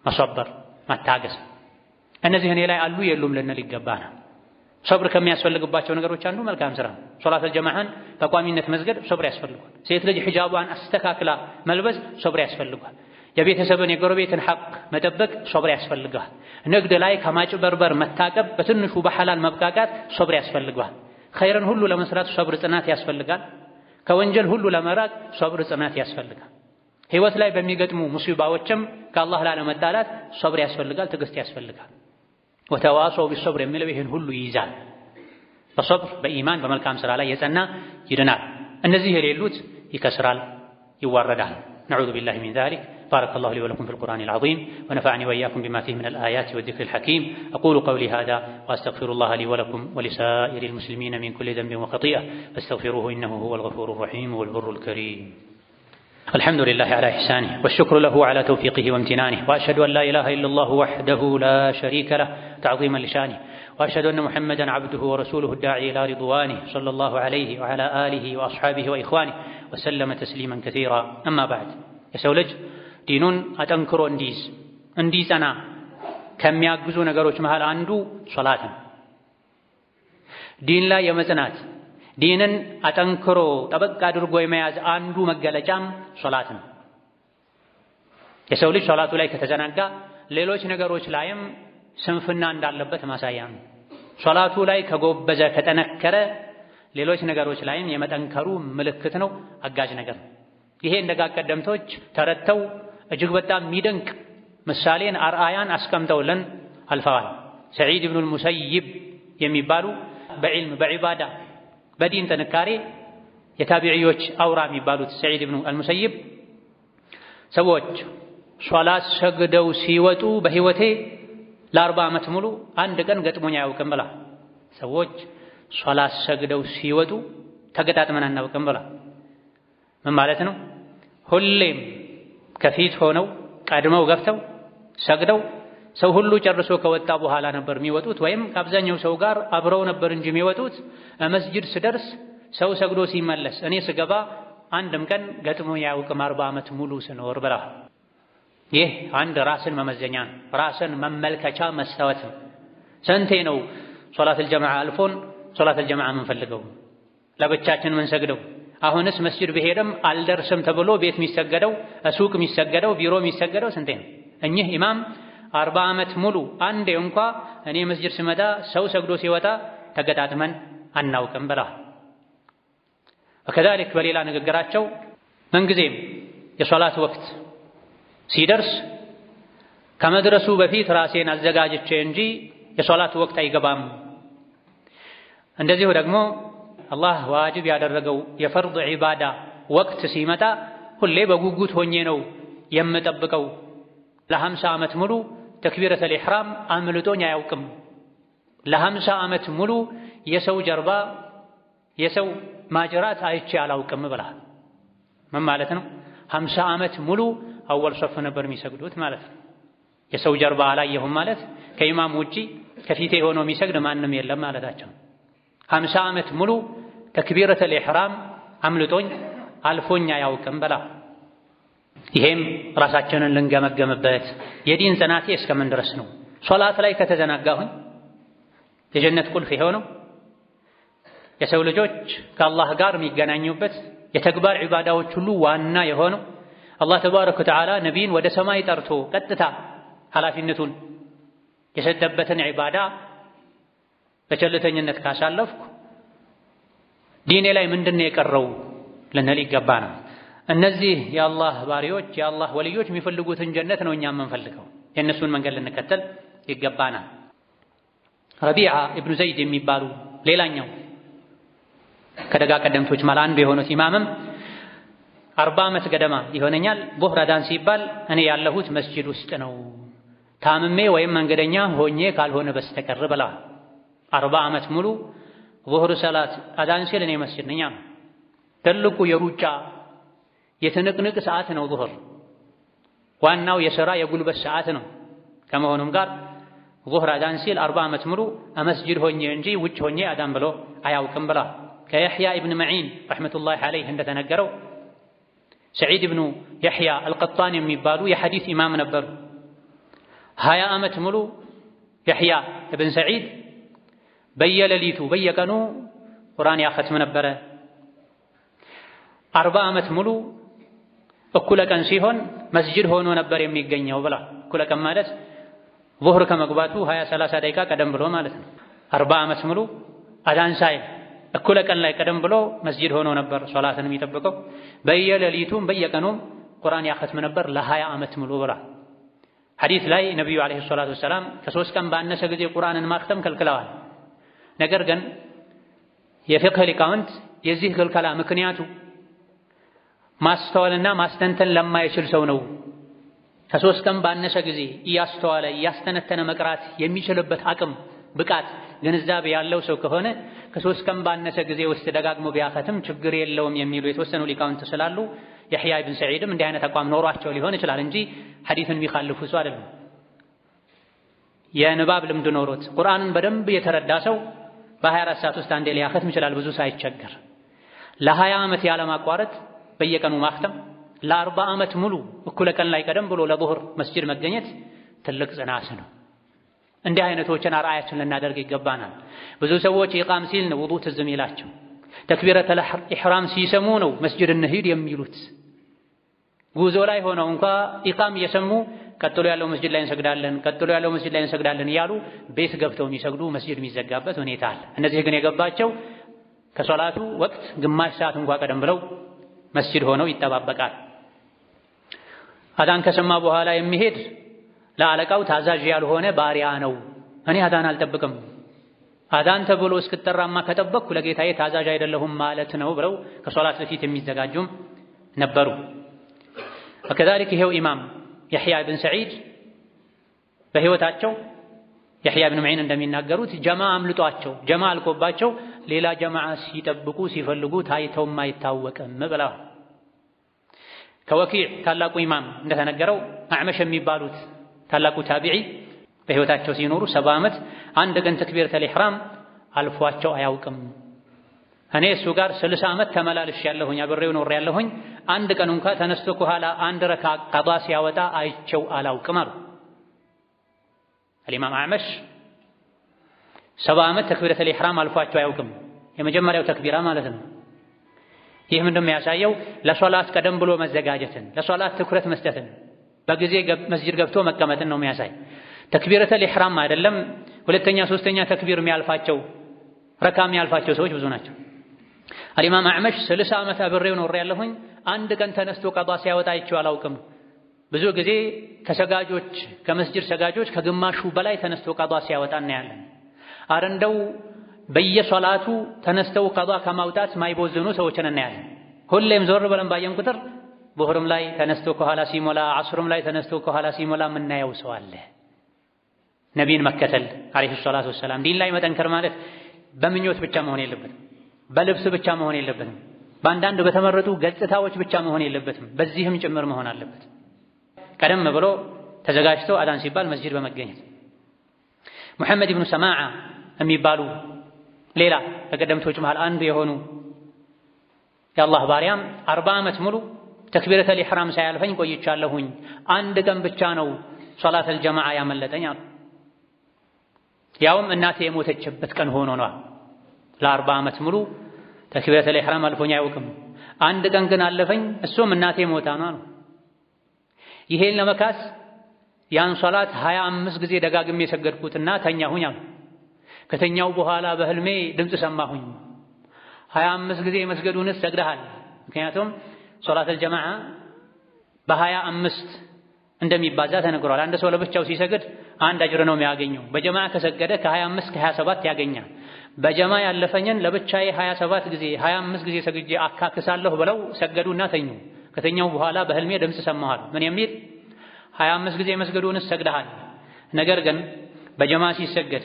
መሰበር መታገስ። እነዚህ እኔ ላይ አሉ የሉም ልንል ይገባናል። ሰብር ከሚያስፈልግባቸው ነገሮች አንዱ መልካም ሥራ። ሶላተል ጀማዓን በቋሚነት መስገድ ሰብር ያስፈልጓል። ሴት ልጅ ሒጃቧን አስተካክላ መልበስ ሰብር ያስፈልጓል። የቤተሰብን የጎረቤትን ሐቅ መጠበቅ ሰብር ያስፈልጋል። ንግድ ላይ ከማጭበርበር መታቀብ፣ በትንሹ በሐላል መብቃቃት ሰብር ያስፈልጋል። ኸይርን ሁሉ ለመስራት ሰብር ጽናት ያስፈልጋል። ከወንጀል ሁሉ ለመራቅ ሰብር ጽናት ያስፈልጋል። ሕይወት ላይ በሚገጥሙ ሙሲባዎችም ከአላህ ላለመጣላት ሰብር ያስፈልጋል፣ ትዕግስት ያስፈልጋል። ወተዋሰው ቢሰብር የሚለው ይህን ሁሉ ይይዛል። በሰብር በኢማን በመልካም ሥራ ላይ የጸና ይድናል። እነዚህ የሌሉት يكسرال يواردال. نعوذ بالله من ذلك. بارك الله لي ولكم في القرآن العظيم ونفعني وإياكم بما فيه من الآيات والذكر الحكيم. أقول قولي هذا وأستغفر الله لي ولكم ولسائر المسلمين من كل ذنب وخطيئة فاستغفروه إنه هو الغفور الرحيم والبر الكريم. الحمد لله على إحسانه والشكر له على توفيقه وامتنانه، وأشهد أن لا إله إلا الله وحده لا شريك له تعظيما لشانه، وأشهد أن محمدا عبده ورسوله الداعي إلى رضوانه صلى الله عليه وعلى آله وأصحابه وإخوانه وسلم تسليما كثيرا. أما بعد، يسولج دينون أتنكرو انديز أنا كم يأجزو نقروش مهال عنده صلاة دين لا يمزنات دينن أتنكرو تبقى درقو يمياز عنده مقالجام صلاة يسولج صلاة لايك تزنقا ሌሎች ነገሮች ላይም ስንፍና እንዳለበት ማሳያ ነው። ሶላቱ ላይ ከጎበዘ ከተነከረ ሌሎች ነገሮች ላይም የመጠንከሩ ምልክት ነው፣ አጋዥ ነገር። ይሄ እንደጋ ቀደምቶች ተረተው እጅግ በጣም የሚደንቅ ምሳሌን አርአያን አስቀምጠውልን አልፈዋል። ሰዒድ ኢብኑ አልሙሰይብ የሚባሉ በዕልም በዒባዳ በዲን ጥንካሬ የታቢዒዎች አውራ የሚባሉት ሰዒድ ኢብኑ አልሙሰይብ ሰዎች ሶላት ሰግደው ሲወጡ በህይወቴ ለ40 ዓመት ሙሉ አንድ ቀን ገጥሞኝ አያውቅም ብላ። ሰዎች ሶላት ሰግደው ሲወጡ ተገጣጥመን አናውቅም ብላ። ምን ማለት ነው? ሁሌም ከፊት ሆነው ቀድመው ገፍተው ሰግደው ሰው ሁሉ ጨርሶ ከወጣ በኋላ ነበር የሚወጡት፣ ወይም ከአብዛኛው ሰው ጋር አብረው ነበር እንጂ የሚወጡት። መስጂድ ስደርስ ሰው ሰግዶ ሲመለስ እኔ ስገባ አንድም ቀን ገጥሞኝ አያውቅም 40 ዓመት ሙሉ ስኖር ብላ። ይህ አንድ ራስን መመዘኛ ነው፣ ራስን መመልከቻ መስታወት ነው። ስንቴ ነው ሶላተል ጀማዓ አልፎን ሶላተል ጀማዓ የምንፈልገው ለብቻችን የምንሰግደው? አሁንስ መስጂድ ብሄድም አልደርስም ተብሎ ቤት የሚሰገደው፣ ሱቅ የሚሰገደው፣ ቢሮ የሚሰገደው ስንቴ ነው? እኚህ ኢማም 40 ዓመት ሙሉ አንዴ እንኳ እኔ መስጂድ ስመጣ ሰው ሰግዶ ሲወጣ ተገጣጥመን አናውቅም ብላ። ወከዛሊክ በሌላ ንግግራቸው ምንጊዜም የሶላት ወቅት ሲደርስ ከመድረሱ በፊት ራሴን አዘጋጅቼ እንጂ የሶላት ወቅት አይገባም። እንደዚሁ ደግሞ አላህ ዋጅብ ያደረገው የፈርድ ዒባዳ ወቅት ሲመጣ ሁሌ በጉጉት ሆኜ ነው የምጠብቀው። ለ50 ዓመት ሙሉ ተክቢረተል ኢሕራም አምልጦኝ አያውቅም። ለ50 ዓመት ሙሉ የሰው ጀርባ የሰው ማጅራት አይቼ አላውቅም ብላ። ምን ማለት ነው? 50 ዓመት ሙሉ አወል ሶፍ ነበር የሚሰግዱት ማለት ነው። የሰው ጀርባ አላየሁም ማለት ከኢማም ውጪ ከፊቴ ሆኖ የሚሰግድ ማንም የለም ማለታቸው። 50 ዓመት ሙሉ ተክቢረተል ኢሕራም አምልጦኝ አልፎኝ አያውቅም ብላ። ይሄም ራሳችንን ልንገመገምበት የዲን ጽናቴ እስከምን ድረስ ነው? ሶላት ላይ ከተዘናጋሁኝ የጀነት ቁልፍ የሆነው የሰው ልጆች ከአላህ ጋር የሚገናኙበት የተግባር ዒባዳዎች ሁሉ ዋና የሆነው አላህ ተባረከ ወተዓላ ነቢይን ወደ ሰማይ ጠርቶ ቀጥታ ኃላፊነቱን የሰጠበትን ዒባዳ በቸልተኝነት ካሳለፍኩ ዲኔ ላይ ምንድነው የቀረው ልንል ይገባናል። እነዚህ የአላህ ባሪዎች የአላህ ወልዮች የሚፈልጉትን ጀነት ነው እኛ የምንፈልገው። የእነሱን መንገድ ልንከተል ይገባናል። ረቢዓ ኢብኑ ዘይድ የሚባሉ ሌላኛው ከደጋ ቀደምቶች ማለት አንዱ የሆኑት ኢማምም 40 ዓመት ገደማ ይሆነኛል ዙህር አዳን ሲባል እኔ ያለሁት መስጂድ ውስጥ ነው ታምሜ ወይም መንገደኛ ሆኜ ካልሆነ በስተቀር ብላ። 40 ዓመት ሙሉ ዙህር ሰላት አዳን ሲል እኔ መስጂድ ነኝ። ትልቁ የሩጫ የትንቅንቅ ሰዓት ነው ዙህር። ዋናው የሥራ የጉልበት ሰዓት ነው። ከመሆኑም ጋር ዙህር አዳን ሲል 40 ዓመት ሙሉ መስጂድ ሆኜ እንጂ ውጭ ሆኜ አዳን ብሎ አያውቅም ብላ። ከየሕያ ኢብን መዒን ረሕመቱላሂ ዐለይህ እንደተነገረው ሰዒድ ኢብኑ የሕያ አልቀጣን የሚባሉ የሐዲስ ኢማም ነበሩ። 20 ዓመት ሙሉ የሕያ ኢብን ሰዒድ በየሌሊቱ በየቀኑ ቁርአን ያኸትም ነበረ። 40 ዓመት ሙሉ እኩለ ቀን ሲሆን መስጂድ ሆኖ ነበር የሚገኘው ብላ። እኩለ ቀን ማለት ዙህር ከመግባቱ 20-30 ደቂቃ ቀደም ብሎ ማለት ነው። 40 ዓመት ሙሉ አዳን ሳይል እኩለ ቀን ላይ ቀደም ብሎ መስጂድ ሆኖ ነበር ሶላትን የሚጠብቀው። በየሌሊቱም በየቀኑም ቁርአን ያኸትም ነበር ለ20 ዓመት ሙሉ ብላ። ሐዲስ ላይ ነብዩ አለይሂ ሰላቱ ወሰላም ከ3 ቀን ባነሰ ጊዜ ቁርአንን ማክተም ከልክለዋል። ነገር ግን የፊቅህ ሊቃውንት የዚህ ክልከላ ምክንያቱ ማስተዋልና ማስተንተን ለማይችል ሰው ነው። ከ3 ቀን ባነሰ ጊዜ እያስተዋለ እያስተነተነ መቅራት የሚችልበት አቅም፣ ብቃት፣ ግንዛቤ ያለው ሰው ከሆነ ከ3 ቀን ባነሰ ጊዜ ውስጥ ደጋግሞ ቢያኸትም ችግር የለውም የሚሉ የተወሰኑ ሊቃውንት ስላሉ የሕያ ኢብን ሰዒድም እንዲህ አይነት አቋም ኖሯቸው ሊሆን ይችላል እንጂ ሐዲስን የሚኻልፉ ሰው አይደለም። የንባብ ልምድ ኖሮት ቁርአንን በደንብ የተረዳ ሰው በ24 ሰዓት ውስጥ አንዴ ሊያኸትም ይችላል ብዙ ሳይቸገር። ለ20 ዓመት ያለማቋረጥ በየቀኑ ማክተም፣ ለ40 ዓመት ሙሉ እኩለ ቀን ላይ ቀደም ብሎ ለዙህር መስጂድ መገኘት ትልቅ ጽናት ነው። እንዲህ አይነቶችን አርአያችን ልናደርግ ይገባናል። ብዙ ሰዎች ኢቃም ሲል ነው ውዱእ ትዝ የሚላቸው፣ ተክቢረተል ኢሕራም ሲሰሙ ነው መስጂድ እንሂድ የሚሉት። ጉዞ ላይ ሆነው እንኳ ኢቃም እየሰሙ ቀጥሎ ያለው መስጂድ ላይ እንሰግዳለን፣ ቀጥሎ ያለው መስጂድ ላይ እንሰግዳለን እያሉ ቤት ገብተው የሚሰግዱ መስጂድ የሚዘጋበት ሁኔታ አለ። እነዚህ ግን የገባቸው ከሶላቱ ወቅት ግማሽ ሰዓት እንኳ ቀደም ብለው መስጂድ ሆነው ይጠባበቃል። አዳን ከሰማ በኋላ የሚሄድ ለአለቃው ታዛዥ ያልሆነ ባሪያ ነው። እኔ አዳን አልጠብቅም፣ አዳን ተብሎ እስክጠራማ ከጠበቅኩ ለጌታዬ ታዛዥ አይደለሁም ማለት ነው ብለው ከሶላት በፊት የሚዘጋጁም ነበሩ። ወከዛሊክ ይሄው ኢማም የሕያ ኢብን ሰዒድ በሕይወታቸው የሕያ ኢብን መዒን እንደሚናገሩት ጀማዓ አምልጧቸው ጀማ አልቆባቸው ሌላ ጀማዓ ሲጠብቁ ሲፈልጉ ታይተውም አይታወቅም ብለዋል። ከወኪዕ ታላቁ ኢማም እንደተነገረው አዕመሽ የሚባሉት ታላቁ ታቢዒ በሕይወታቸው ሲኖሩ 70 ዓመት አንድ ቀን ተክቢረተል ኢሕራም አልፏቸው አያውቅም። እኔ እሱ ጋር 60 ዓመት ተመላልሽ ያለሁኝ አብሬው ኖር ያለሁኝ አንድ ቀን እንኳ ተነስቶ ከኋላ አንድ ረካ ቀዷ ሲያወጣ አይቸው አላውቅም አሉ። አልኢማም አዕመሽ 70 ዓመት ተክቢረተል ኢሕራም አልፏቸው አያውቅም። የመጀመሪያው ተክቢራ ማለት ነው። ይህ ምንድነው የሚያሳየው? ለሶላት ቀደም ብሎ መዘጋጀትን፣ ለሶላት ትኩረት መስጠትን፣ በጊዜ መስጂድ ገብቶ መቀመጥን ነው የሚያሳይ። ተክቢረተል ኢሕራም አይደለም 2ኛ 3ኛ ተክቢር የሚያልፋቸው ረካ የሚያልፋቸው ሰዎች ብዙ ናቸው። አልኢማም አዕመሽ 60 ዓመት አብሬው ኖር ያለሁኝ አንድ ቀን ተነስቶ ቀዷ ሲያወጣ አይቼው አላውቅም። ብዙ ጊዜ ከሰጋጆች ከመስጂድ ሰጋጆች ከግማሹ በላይ ተነስቶ ቀዷ ሲያወጣ እናያለን። አረ እንደው በየሶላቱ ተነስተው ቀዷ ከማውጣት ማይቦዝኑ ሰዎችን እናያለን። ሁሌም ዞር ብለን ባየን ቁጥር ዙህርም ላይ ተነስቶ ከኋላ ሲሞላ፣ ዐስርም ላይ ተነስቶ ከኋላ ሲሞላ የምናየው ሰው አለ። ነቢይን መከተል አለይሂ ሰላቱ ወሰላም ዲን ላይ መጠንከር ማለት በምኞት ብቻ መሆን የለበትም፣ በልብስ ብቻ መሆን የለበትም፣ በአንዳንድ በተመረጡ ገጽታዎች ብቻ መሆን የለበትም፣ በዚህም ጭምር መሆን አለበት። ቀደም ብሎ ተዘጋጅቶ አዳን ሲባል መስጂድ በመገኘት ሙሐመድ ኢብኑ ሰማዓ የሚባሉ ሌላ ከቀደምቶች መሃል አንዱ የሆኑ የአላህ ባሪያም 40 ዓመት ሙሉ ተክቢረተል ኢሕራም ሳያልፈኝ ቆይቻለሁኝ፣ አንድ ቀን ብቻ ነው ሶላተል ጀማዓ ያመለጠኝ አሉ። ያውም እናቴ የሞተችበት ቀን ሆኖ ነው። ለ40 ዓመት ሙሉ ተክቢረተል ኢሕራም አልፎኝ አያውቅም፣ አንድ ቀን ግን አለፈኝ፣ እሱም እናቴ ሞታ ነው አሉ። ይሄን ለመካስ ያን ሶላት 25 ጊዜ ደጋግሜ የሰገድኩትና ተኛሁኝ አሉ። ከተኛው በኋላ በህልሜ ድምፅ ሰማሁኝ፣ 25 ጊዜ መስገዱንስ ሰግደሃል። ምክንያቱም ሶላተል ጀማዓ በ25 እንደሚባዛ ተነግሯል። አንድ ሰው ለብቻው ሲሰግድ አንድ አጅር ነው የሚያገኘው። በጀማዓ ከሰገደ ከ25 ከ27 ያገኛል። በጀማዓ ያለፈኝን ለብቻዬ 27 ጊዜ 25 ጊዜ ሰግጄ አካክሳለሁ ብለው ሰገዱና ተኙ። ከተኛው በኋላ በህልሜ ድምፅ ሰማሁ። ምን የሚል 25 ጊዜ መስገዱንስ ሰግደሃል፣ ነገር ግን በጀማዓ ሲሰገድ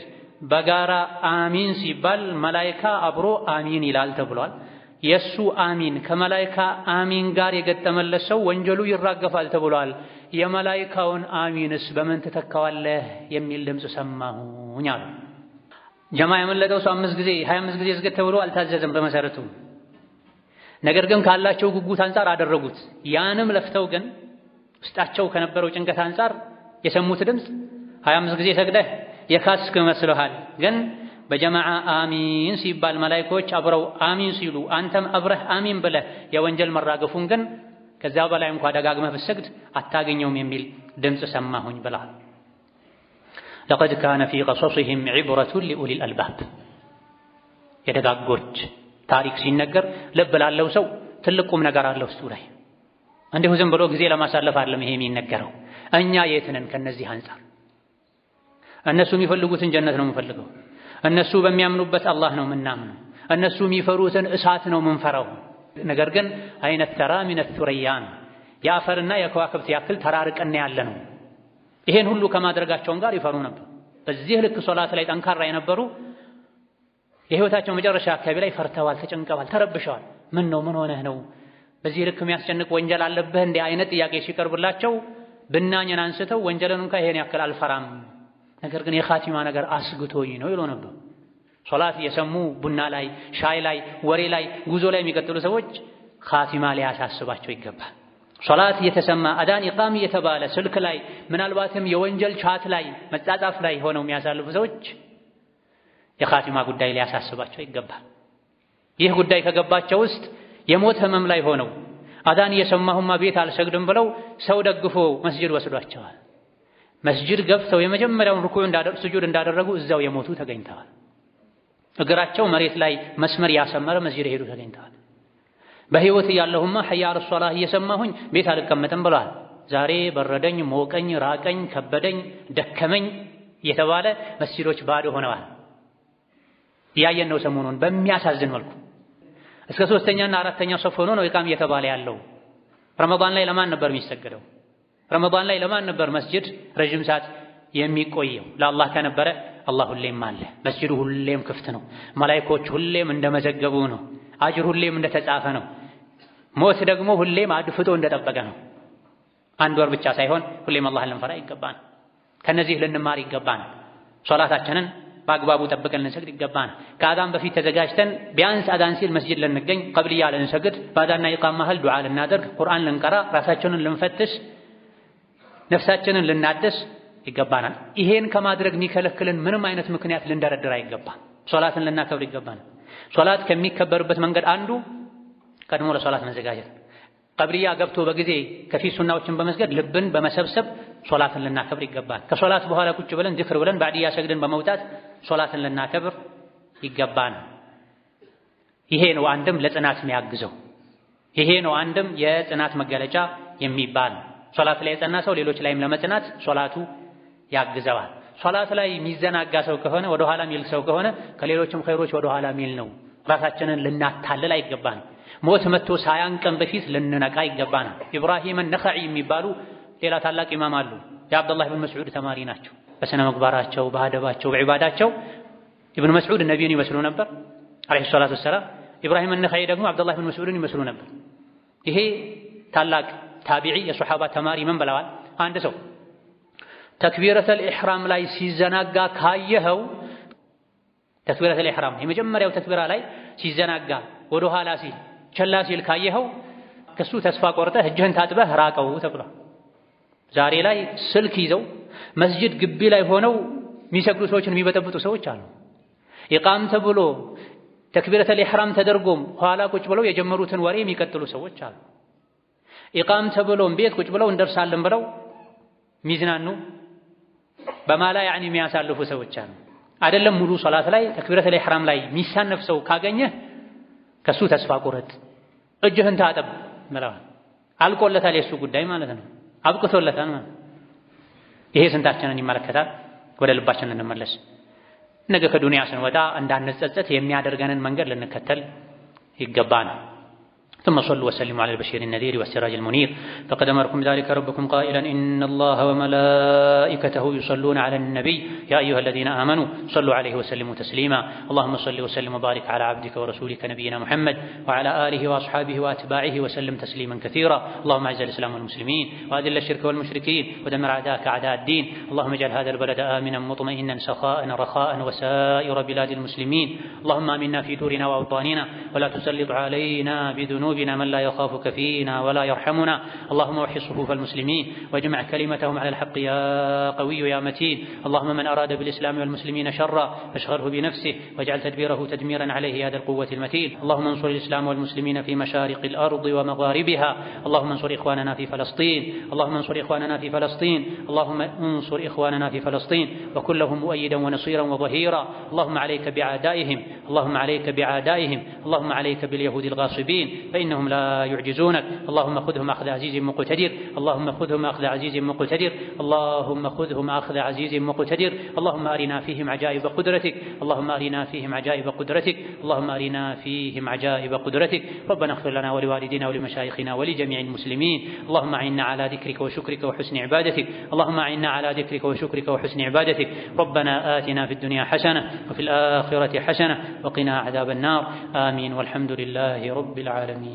በጋራ አሚን ሲባል መላኢካ አብሮ አሚን ይላል ተብሏል። የሱ አሚን ከመላኢካ አሚን ጋር የገጠመለት ሰው ወንጀሉ ይራገፋል ተብሏል። የመላኢካውን አሚንስ በምን ትተካዋለህ የሚል ድምፅ ሰማሁኝ አሉ። ጀማ ያመለጠው ሰው 5 ጊዜ 25 ጊዜ ስገድ ተብሎ አልታዘዘም በመሰረቱ። ነገር ግን ካላቸው ጉጉት አንፃር አደረጉት። ያንም ለፍተው ግን ውስጣቸው ከነበረው ጭንቀት አንፃር የሰሙት ድምፅ 25 ጊዜ ሰግደህ የካስክ መስሎሃል፣ ግን በጀማዓ አሚን ሲባል መላኢኮች አብረው አሚን ሲሉ አንተም አብረህ አሚን ብለህ የወንጀል መራገፉን ግን ከዛ በላይ እንኳን ደጋግመህ ብትሰግድ አታገኘውም የሚል ድምፅ ሰማሁኝ ብለዋል። ለቀድ ካነ ፊ ቀሰሲሂም ዒብረቱን ሊኡሊል አልባብ። የደጋጎች ታሪክ ሲነገር ልብ ላለው ሰው ትልቅ ቁም ነገር አለው ውስጡ ላይ። እንዲሁ ዝም ብሎ ጊዜ ለማሳለፍ አይደለም ይሄ የሚነገረው። እኛ የት ነን ከነዚህ አንፃር? እነሱ የሚፈልጉትን ጀነት ነው የምንፈልገው። እነሱ በሚያምኑበት አላህ ነው የምናምነው። እነሱ የሚፈሩትን እሳት ነው የምንፈራው። ነገር ግን አይነት ተራ ሚነ ሱረያን የአፈርና የከዋክብት ያክል ተራርቀን ያለ ነው። ይሄን ሁሉ ከማድረጋቸውም ጋር ይፈሩ ነበር። በዚህ ልክ ሶላት ላይ ጠንካራ የነበሩ የህይወታቸው መጨረሻ አካባቢ ላይ ፈርተዋል፣ ተጨንቀዋል፣ ተረብሸዋል። ምን ሆነህ ነው? በዚህ ልክ የሚያስጨንቅ ወንጀል አለብህ እንዲህ አይነት ጥያቄ ሲቀርብላቸው ብናኝን አንስተው ወንጀልን እንኳን ይሄን ያክል አልፈራም፣ ነገር ግን የኻቲማ ነገር አስግቶኝ ነው ይሉ ነበር። ሶላት እየሰሙ ቡና ላይ፣ ሻይ ላይ፣ ወሬ ላይ፣ ጉዞ ላይ የሚቀጥሉ ሰዎች ኻቲማ ሊያሳስባቸው ይገባል። ሶላት እየተሰማ አዳን ኢቃም እየተባለ ስልክ ላይ ምናልባትም የወንጀል ቻት ላይ መጻጻፍ ላይ ሆነው የሚያሳልፉ ሰዎች የኻቲማ ጉዳይ ሊያሳስባቸው ይገባል። ይህ ጉዳይ ከገባቸው ውስጥ የሞት ህመም ላይ ሆነው አዳን እየሰማሁማ ቤት አልሰግድም ብለው ሰው ደግፎ መስጂድ ወስዷቸዋል። መስጂድ ገብተው የመጀመሪያውን ሩኩዕ ስጁድ እንዳደረጉ እዛው የሞቱ ተገኝተዋል። እግራቸው መሬት ላይ መስመር ያሰመረ መስጂድ ሄዱ ተገኝተዋል። በህይወት እያለሁማ ሐያ ዐለ ሶላህ እየሰማሁኝ ቤት አልቀመጥም ብለዋል። ዛሬ በረደኝ፣ ሞቀኝ፣ ራቀኝ፣ ከበደኝ፣ ደከመኝ እየተባለ መስጂዶች ባዶ ሆነዋል። እያየን ነው ሰሞኑን በሚያሳዝን መልኩ። እስከ 3ኛና 4ኛ ሶፍ ሆኖ ነው ኢቃም እየተባለ ያለው። ረመዳን ላይ ለማን ነበር የሚሰገደው? ረመዳን ላይ ለማን ነበር መስጂድ ረጅም ሰዓት የሚቆየው? ለአላህ ከነበረ አላህ ሁሌም አለ። መስጂዱ ሁሌም ክፍት ነው። መላኢኮች ሁሌም እንደመዘገቡ ነው። አጅር ሁሌም እንደተጻፈ ነው። ሞት ደግሞ ሁሌም አድፍጦ እንደጠበቀ ነው። አንድ ወር ብቻ ሳይሆን ሁሌም አላህን ልንፈራ ይገባል። ከነዚህ ልንማር ይገባል። ሶላታችንን በአግባቡ ጠብቀን ልንሰግድ ይገባል። ከአዳን በፊት ተዘጋጅተን ቢያንስ አዳን ሲል መስጂድ ልንገኝ፣ ቀብልያ ልንሰግድ፣ ባዳና ኢቃም መሃል ዱዓ ልናደርግ፣ ቁርአን ልንቀራ፣ ራሳችንን ልንፈትሽ፣ ነፍሳችንን ልናድስ ይገባናል። ይሄን ከማድረግ የሚከለክልን ምንም አይነት ምክንያት ልንደረድር አይገባም። ሶላትን ልናከብር ይገባናል። ሶላት ከሚከበርበት መንገድ አንዱ ቀድሞ ለሶላት መዘጋጀት። ቀብልያ ገብቶ በጊዜ ከፊት ሱናዎችን በመስገድ ልብን በመሰብሰብ ሶላትን ልናከብር ይገባል። ከሶላት በኋላ ቁጭ ብለን ዚክር ብለን ባዕድያ ሰግደን በመውጣት ሶላትን ልናከብር ይገባል። ይሄ ነው አንድም ለጽናት የሚያግዘው። ይሄ ነው አንድም የጽናት መገለጫ የሚባል። ሶላት ላይ የጸና ሰው ሌሎች ላይም ለመጽናት ሶላቱ ያግዘዋል። ሶላት ላይ የሚዘናጋ ሰው ከሆነ ወደ ኋላ የሚል ሰው ከሆነ ከሌሎችም ኸይሮች ወደ ኋላ የሚል ነው። ራሳችንን ልናታልል አይገባን። ሞት መጥቶ ሳያንቀን በፊት ልንነቃ ይገባናል። ኢብራሂም ነኸዒ የሚባሉ ሌላ ታላቅ ኢማም አሉ። የአብዱላህ ብን መስዑድ ተማሪ ናቸው። በስነ ምግባራቸው፣ በአደባቸው፣ በዒባዳቸው ኢብኑ መስዑድ ነቢዩን ይመስሉ ነበር አለይሂ ሰላቱ ወሰላም። ኢብራሂም ነኸዒ ደግሞ አብዱላህ ብን መስዑድን ይመስሉ ነበር። ይሄ ታላቅ ታቢዒ የሶሓባ ተማሪ ምን ብለዋል? አንድ ሰው ተክቢረተል ኢሕራም ላይ ሲዘናጋ ካየኸው፣ ተክቢረተል ኢሕራም የመጀመሪያው ተክቢራ ላይ ሲዘናጋ ወደ ኋላ ሲል ቸላ ሲል ካየኸው ከሱ ተስፋ ቆርጠህ እጅህን ታጥበህ ራቀው ተብሏል። ዛሬ ላይ ስልክ ይዘው መስጂድ ግቢ ላይ ሆነው የሚሰግዱ ሰዎችን የሚበጠብጡ ሰዎች አሉ። ኢቃም ተብሎ ተክቢረተል ኢሕራም ተደርጎም ኋላ ቁጭ ብለው የጀመሩትን ወሬ የሚቀጥሉ ሰዎች አሉ። ኢቃም ተብሎም ቤት ቁጭ ብለው እንደርሳለን ብለው ሚዝናኑ በማላ ያኒ የሚያሳልፉ ሰዎች አሉ። አይደለም ሙሉ ሶላት ላይ ተክቢረተል ኢሕራም ላይ የሚሳነፍ ሰው ካገኘህ ከሱ ተስፋ ቁረጥ፣ እጅህን ታጠብ ብለዋል። አልቆለታል የሱ ጉዳይ ማለት ነው። አብቅቶለታል ማለት። ይሄ ስንታችንን ይመለከታል? ወደ ልባችን እንመለስ። ነገ ከዱንያ ስንወጣ እንዳንጸጸት የሚያደርገንን መንገድ ልንከተል ይገባናል። ثم صلوا وسلموا على البشير النذير والسراج المنير فقد أمركم ذلك ربكم قائلا إن الله وملائكته يصلون على النبي يا أيها الذين آمنوا صلوا عليه وسلموا تسليما اللهم صل وسلم وبارك على عبدك ورسولك نبينا محمد وعلى آله وأصحابه وأتباعه وسلم تسليما كثيرا اللهم أعز الإسلام والمسلمين وأذل الشرك والمشركين ودمر أعداءك أعداء الدين اللهم اجعل هذا البلد آمنا مطمئنا سخاء رخاء وسائر بلاد المسلمين اللهم آمنا في دورنا وأوطاننا ولا تسلط علينا بذنوبنا من لا يخافك فينا ولا يرحمنا اللهم وحي صفوف المسلمين واجمع كلمتهم على الحق يا قوي يا متين اللهم من أراد بالإسلام والمسلمين شرا فاشغله بنفسه واجعل تدبيره تدميرا عليه يا ذا القوة المتين اللهم انصر الإسلام والمسلمين في مشارق الأرض ومغاربها اللهم انصر إخواننا في فلسطين اللهم انصر إخواننا في فلسطين اللهم انصر إخواننا في فلسطين وكن لهم مؤيدا ونصيرا وظهيرا اللهم عليك بعدائهم اللهم عليك بعدائهم اللهم عليك باليهود الغاصبين فإنهم لا يعجزونك. اللهم خذهم أخذ عزيز مقتدر، اللهم خذهم أخذ عزيز مقتدر، اللهم خذهم أخذ عزيز مقتدر. اللهم أرنا فيهم عجائب قدرتك، اللهم أرنا فيهم عجائب قدرتك، اللهم أرنا فيهم عجائب قدرتك. ربنا اغفر لنا ولوالدينا ولمشايخنا ولجميع المسلمين. اللهم أعنا على ذكرك وشكرك وحسن عبادتك، اللهم أعنا على ذكرك وشكرك وحسن عبادتك. ربنا آتنا في الدنيا حسنة وفي الآخرة حسنة وقنا عذاب النار. آمين والحمد لله رب العالمين.